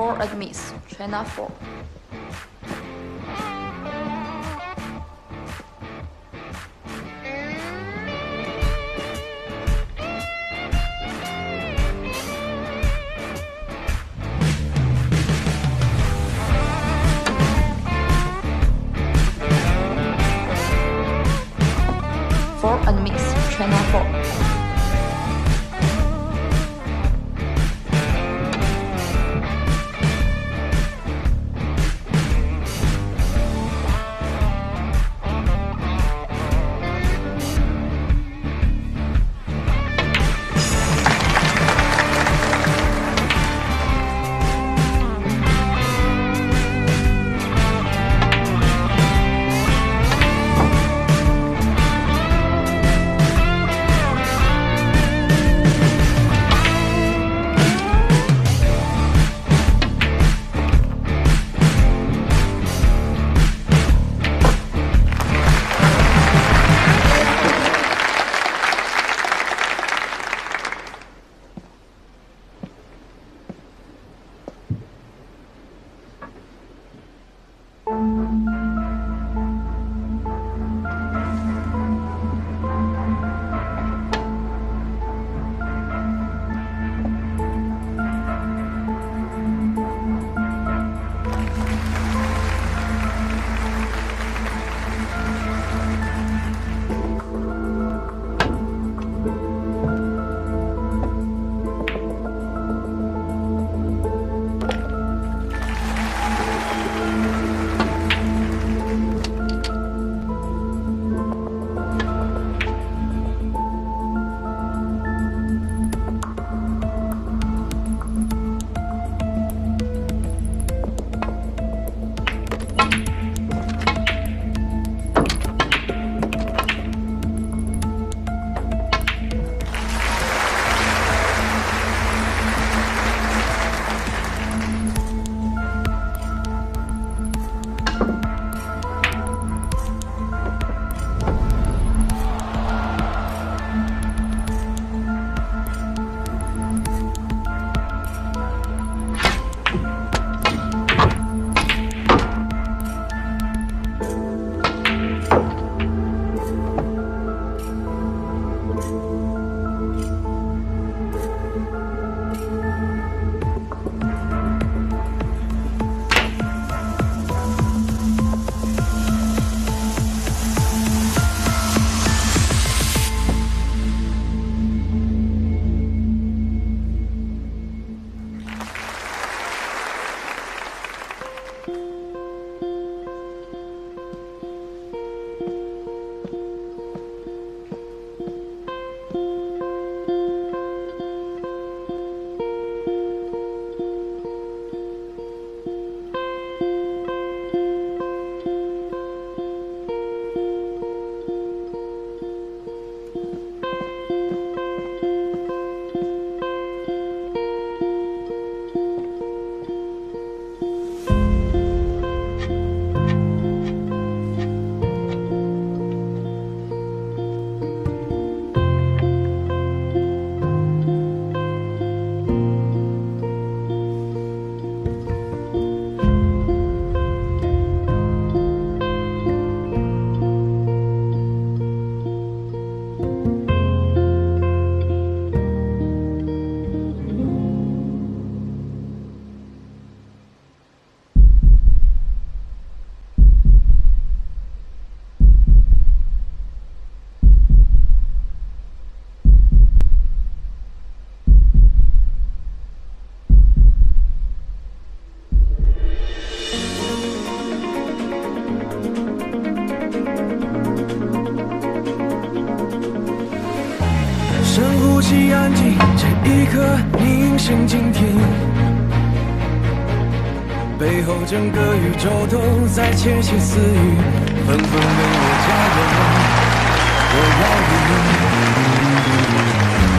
For admits, China 4. For admits, China 4.息安静，这一刻凝神倾听，背后整个宇宙都在窃窃私语，纷纷为我加油，我要赢。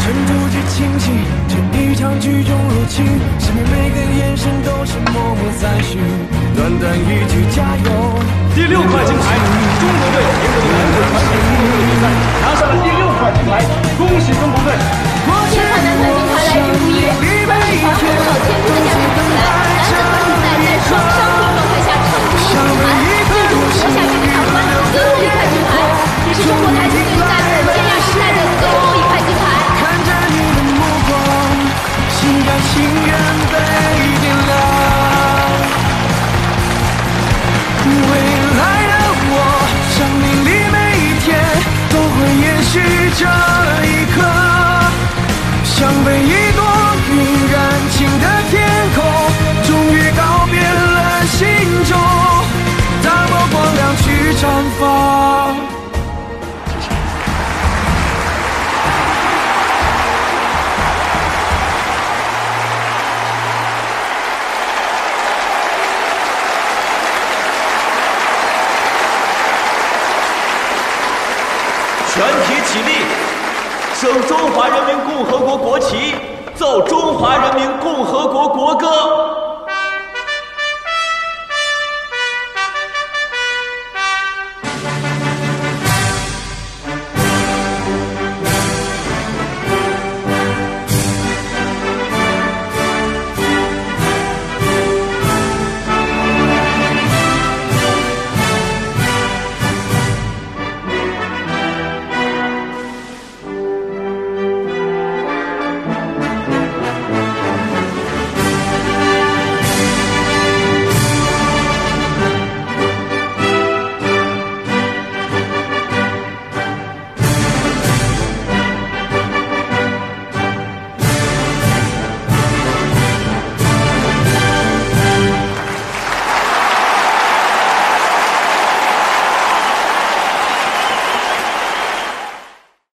沉着及清醒，这一场剧中入侵，身边每个眼神都是默默赞许，短短一句加油。第6块金牌，中国队赢得男子团体速度比赛，拿下了第6块金牌，恭喜中国队！这款男团金牌来自于中国，让你传说中的天赋的奖品起来，男子我才是对战的建立时代的最后一块金牌。看着你的目光，心甘情愿被点亮。未来的我，生命里每一天都会延续这一刻，像被一朵云燃尽的天空，终于告别了心中，大漠光亮去绽放。全体起立，升中华人民共和国国旗，奏中华人民共和国国歌。